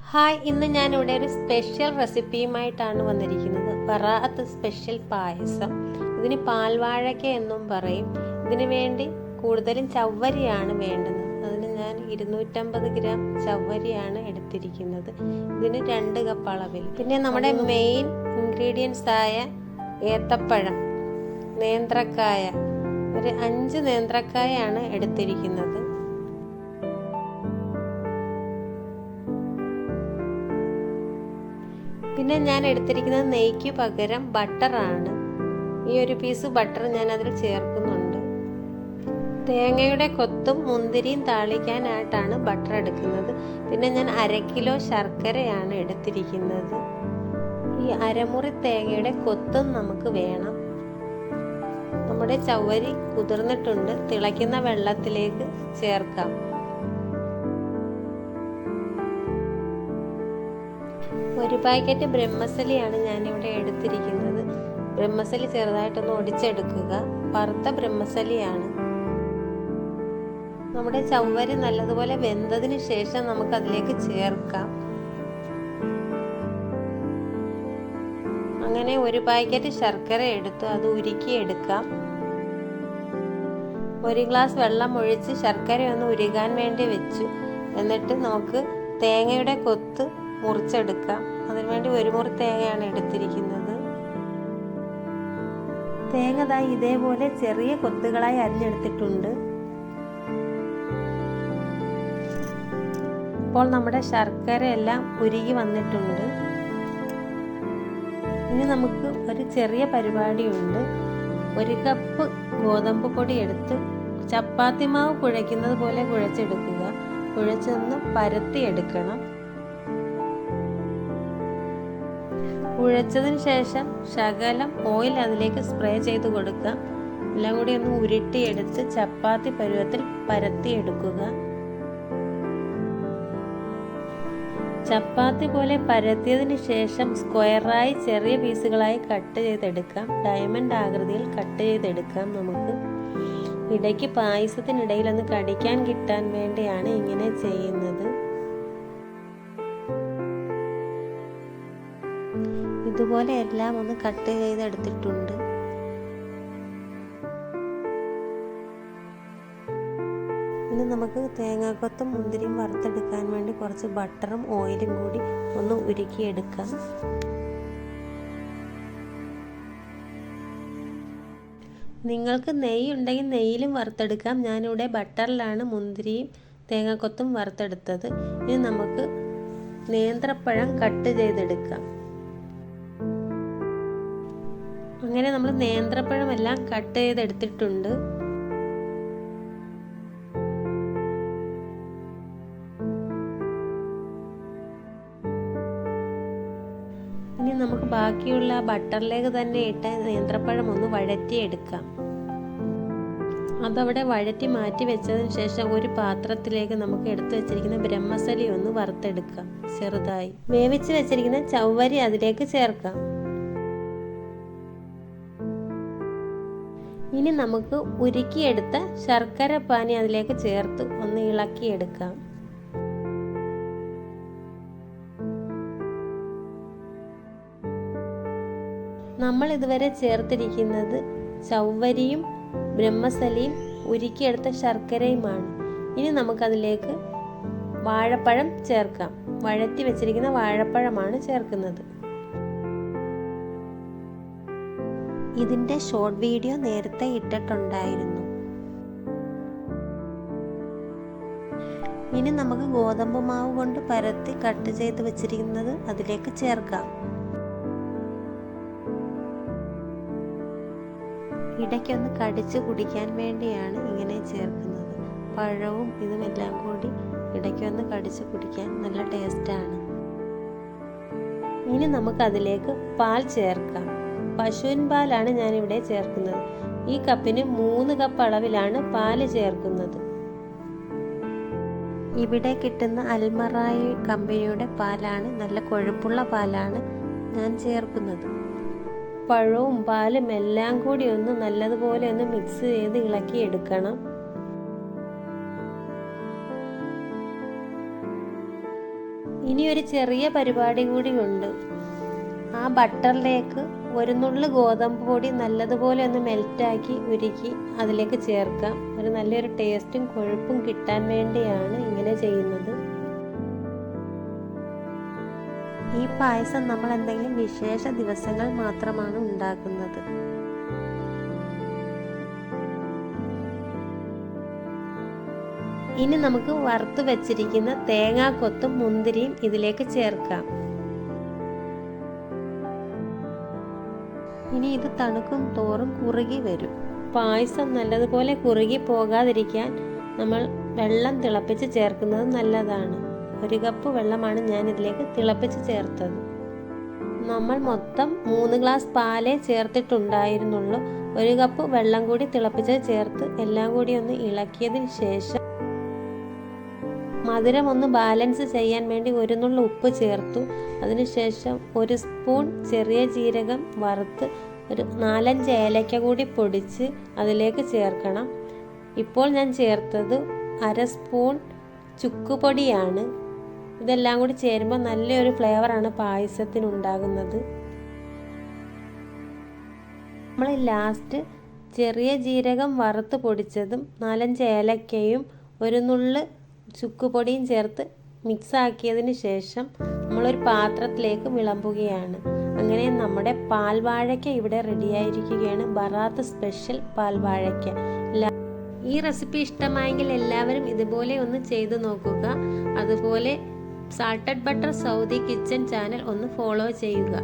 Hi, ഇന്ന് ഞാനിവിടെ ഒരു സ്പെഷ്യൽ റെസിപ്പിയുമായിട്ടാണ് വന്നിരിക്കുന്നത്. ബറാഅത്ത് സ്പെഷ്യൽ പായസം. ഇതിന് പാൽവാഴയ്ക്ക എന്നും പറയും. ഇതിന് വേണ്ടി കൂടുതലും ചവ്വരിയാണ് വേണ്ടത്. അതിന് ഞാൻ 250 ഗ്രാം ചവ്വരിയാണ് എടുത്തിരിക്കുന്നത്. ഇതിന് 2 കപ്പ് അളവിൽ. പിന്നെ നമ്മുടെ മെയിൻ ഇൻഗ്രീഡിയൻസ് ആയ ഏത്തപ്പഴം, നേന്ത്രക്കായ, ഒരു 5 നേന്ത്രക്കായാണ് എടുത്തിരിക്കുന്നത്. പിന്നെ ഞാൻ എടുത്തിരിക്കുന്നത് നെയ്ക്ക് പകരം ബട്ടറാണ്. ഈ ഒരു പീസ് ബട്ടർ ഞാൻ അതിൽ ചേർക്കുന്നുണ്ട്. തേങ്ങയുടെ കൊത്തും മുന്തിരിയും താളിക്കാനായിട്ടാണ് ബട്ടർ എടുക്കുന്നത്. പിന്നെ ഞാൻ 1/2 കിലോ ശർക്കരയാണ് എടുത്തിരിക്കുന്നത്. ഈ അരമുറി തേങ്ങയുടെ കൊത്തും നമുക്ക് വേണം. നമ്മുടെ ചവ്വരി കുതിർന്നിട്ടുണ്ട്. തിളയ്ക്കുന്ന വെള്ളത്തിലേക്ക് ചേർക്കാം. ഒരു പാക്കറ്റ് ബ്രഹ്മസലിയാണ് ഞാനിവിടെ എടുത്തിരിക്കുന്നത്. ബ്രഹ്മസലി ചെറുതായിട്ടൊന്ന് ഒടിച്ചെടുക്കുക. വറുത്ത ബ്രഹ്മസലിയാണ്. നമ്മുടെ ചവ്വരി നല്ലതുപോലെ വെന്തതിന് ശേഷം നമുക്കതിലേക്ക് ചേർക്കാം. അങ്ങനെ ഒരു പാക്കറ്റ് ശർക്കര എടുത്തു, അത് ഉരുക്കിയെടുക്കാം. 1 ഗ്ലാസ് വെള്ളം ഒഴിച്ച് ശർക്കര ഒന്ന് ഉരുകാൻ വേണ്ടി വെച്ചു. എന്നിട്ട് നമുക്ക് തേങ്ങയുടെ കൊത്ത് മുറിച്ചെടുക്കാം. അതിനുവേണ്ടി 1 മുറി തേങ്ങയാണ് എടുത്തിരിക്കുന്നത്. തേങ്ങ ഇതേപോലെ ചെറിയ കൊത്തുകളായി അരിഞ്ഞെടുത്തിട്ടുണ്ട്. ഇപ്പോൾ നമ്മുടെ ശർക്കര എല്ലാം ഉരുകി വന്നിട്ടുണ്ട്. ഇനി നമുക്ക് ഒരു ചെറിയ പരിപാടിയുണ്ട്. 1 കപ്പ് ഗോതമ്പ് പൊടി എടുത്ത് ചപ്പാത്തി മാവ് കുഴയ്ക്കുന്നത് പോലെ കുഴച്ചെടുക്കുക. കുഴച്ചൊന്ന് പരത്തിയെടുക്കണം. കുഴച്ചതിന് ശേഷം ശകലം ഓയിൽ അതിലേക്ക് സ്പ്രേ ചെയ്ത് കൊടുക്കാം. എല്ലാം കൂടി ഒന്ന് ഉരുട്ടിയെടുത്ത് ചപ്പാത്തി പരുവത്തിൽ പരത്തിയെടുക്കുക. ചപ്പാത്തി പോലെ പരത്തിയതിന് ശേഷം സ്ക്വയറായി ചെറിയ പീസുകളായി കട്ട് ചെയ്തെടുക്കാം. ഡയമണ്ട് ആകൃതിയിൽ കട്ട് ചെയ്തെടുക്കാം. നമുക്ക് ഇടയ്ക്ക് പായസത്തിനിടയിൽ ഒന്ന് കടിക്കാൻ കിട്ടാൻ വേണ്ടിയാണ് ഇങ്ങനെ ചെയ്യുന്നത്. ഇതുപോലെ എല്ലാം ഒന്ന് കട്ട് ചെയ്തെടുത്തിട്ടുണ്ട്. ഇനി നമുക്ക് തേങ്ങാക്കൊത്തും മുന്തിരിയും വറുത്തെടുക്കാൻ വേണ്ടി കുറച്ച് ബട്ടറും ഓയിലും കൂടി ഒന്ന് ഉരുക്കിയെടുക്കാം. നിങ്ങൾക്ക് നെയ്യ് ഉണ്ടെങ്കിൽ നെയ്യിലും വറുത്തെടുക്കാം. ഞാനിവിടെ ബട്ടറിലാണ് മുന്തിരിയും തേങ്ങാക്കൊത്തും വറുത്തെടുത്തത്. ഇനി നമുക്ക് നേന്ത്രപ്പഴം കട്ട് ചെയ്തെടുക്കാം. അങ്ങനെ നമ്മൾ നേന്ത്രപ്പഴം എല്ലാം കട്ട് ചെയ്തെടുത്തിട്ടുണ്ട്. ഇനി നമുക്ക് ബാക്കിയുള്ള ബട്ടറിലേക്ക് തന്നെ ഇട്ട് നേന്ത്രപ്പഴം ഒന്ന് വഴറ്റിയെടുക്കാം. അതവിടെ വഴറ്റി മാറ്റി വെച്ചതിന് ശേഷം ഒരു പാത്രത്തിലേക്ക് നമുക്ക് എടുത്തു വെച്ചിരിക്കുന്ന ബ്രഹ്മസലി ഒന്ന് വറുത്തെടുക്കാം. ചെറുതായി വേവിച്ച് വെച്ചിരിക്കുന്ന ചവ്വരി അതിലേക്ക് ചേർക്കാം. ഇനി നമുക്ക് ഉരുക്കിയെടുത്ത ശർക്കര പാനി അതിലേക്ക് ചേർത്ത് ഒന്ന് ഇളക്കിയെടുക്കാം. നമ്മൾ ഇതുവരെ ചേർത്തിരിക്കുന്നത് ചവ്വരിയും ബ്രഹ്മസലിയും ഉരുക്കിയെടുത്ത ശർക്കരയുമാണ്. ഇനി നമുക്കതിലേക്ക് വാഴപ്പഴം ചേർക്കാം. വഴറ്റി വെച്ചിരിക്കുന്ന വാഴപ്പഴമാണ് ചേർക്കുന്നത്. ഇതിൻ്റെ ഷോർട്ട് വീഡിയോ നേരത്തെ ഇട്ടിട്ടുണ്ടായിരുന്നു. ഇനി നമുക്ക് ഗോതമ്പ് മാവ് കൊണ്ട് പരത്തി കട്ട് ചെയ്ത് വെച്ചിരിക്കുന്നത് അതിലേക്ക് ചേർക്കാം. ഇടയ്ക്കൊന്ന് കടിച്ച് കുടിക്കാൻ വേണ്ടിയാണ് ഇങ്ങനെ ചേർക്കുന്നത്. പഴവും ഇതുമെല്ലാം കൂടി ഇടയ്ക്കൊന്ന് കടിച്ച് കുടിക്കാൻ നല്ല ടേസ്റ്റാണ്. ഇനി നമുക്കതിലേക്ക് പാൽ ചേർക്കാം. പശുവിൻ പാലാണ് ഞാനിവിടെ ചേർക്കുന്നത്. ഈ കപ്പിന് 3 കപ്പ് അളവിലാണ് പാല് ചേർക്കുന്നത്. ഇവിടെ കിട്ടുന്ന അൽമറായി കമ്പനിയുടെ പാലാണ്. നല്ല കൊഴുപ്പുള്ള പാലാണ് ഞാൻ ചേർക്കുന്നത്. പഴവും പാലും എല്ലാം കൂടി ഒന്ന് നല്ലതുപോലെ ഒന്ന് മിക്സ് ചെയ്ത് ഇളക്കിയെടുക്കണം. ഇനി ഒരു ചെറിയ പരിപാടി കൂടി ഉണ്ട്. ആ ബട്ടറിലേക്ക് ഒരു നുള്ളു ഗോതമ്പ് പൊടി നല്ലതുപോലെ ഒന്ന് മെൽറ്റാക്കി ഉരുക്കി അതിലേക്ക് ചേർക്കാം. ഒരു നല്ലൊരു ടേസ്റ്റും കൊഴുപ്പും കിട്ടാൻ വേണ്ടിയാണ് ഇങ്ങനെ ചെയ്യുന്നത്. ഈ പായസം നമ്മൾ എന്തെങ്കിലും വിശേഷ ദിവസങ്ങൾ മാത്രമാണ് ഉണ്ടാക്കുന്നത്. ഇനി നമുക്ക് വറുത്ത് വെച്ചിരിക്കുന്ന തേങ്ങാക്കൊത്തും മുന്തിരിയും ഇതിലേക്ക് ചേർക്കാം. ഇനി ഇത് തണുക്കും തോറും കുറുകി വരും. പായസം നല്ലതുപോലെ കുറുകി പോകാതിരിക്കാൻ നമ്മൾ വെള്ളം തിളപ്പിച്ച് ചേർക്കുന്നത് നല്ലതാണ്. 1 കപ്പ് വെള്ളമാണ് ഞാൻ ഇതിലേക്ക് തിളപ്പിച്ച് ചേർത്തത്. നമ്മൾ മൊത്തം 3 ഗ്ലാസ് പാലേ ചേർത്തിട്ടുണ്ടായിരുന്നുള്ളൂ. 1 കപ്പ് വെള്ളം കൂടി തിളപ്പിച്ച് ചേർത്ത് എല്ലാം കൂടി ഒന്ന് ഇളക്കിയതിന് ശേഷം മധുരം ഒന്ന് ബാലൻസ് ചെയ്യാൻ വേണ്ടി 1 നുള്ളു ഉപ്പ് ചേർത്തു. അതിനുശേഷം 1 സ്പൂൺ ചെറിയ ജീരകം വറുത്ത് ഒരു 4-5 ഏലക്ക കൂടി പൊടിച്ച് അതിലേക്ക് ചേർക്കണം. ഇപ്പോൾ ഞാൻ ചേർത്തത് 1/2 സ്പൂൺ ചുക്കുപൊടിയാണ്. ഇതെല്ലാം കൂടി ചേരുമ്പോൾ നല്ലൊരു ഫ്ലേവറാണ് പായസത്തിനുണ്ടാകുന്നത്. നമ്മൾ ലാസ്റ്റ് ചെറിയ ജീരകം വറുത്ത് പൊടിച്ചതും 4-5 ഏലക്കയും 1 നുള്ളു ചുക്കുപൊടിയും ചേർത്ത് മിക്സാക്കിയതിന് ശേഷം നമ്മളൊരു പാത്രത്തിലേക്ക് വിളമ്പുകയാണ്. അങ്ങനെ നമ്മുടെ പാൽവാഴയ്ക്ക ഇവിടെ റെഡിയായിരിക്കുകയാണ്. ബറാത്ത് സ്പെഷ്യൽ പാൽവാഴയ്ക്ക. ഈ റെസിപ്പി ഇഷ്ടമായെങ്കിൽ എല്ലാവരും ഇതുപോലെ ഒന്ന് ചെയ്തു നോക്കുക. അതുപോലെ salted butter Saudi kitchen channel ഒന്ന് ഫോളോ ചെയ്യുക.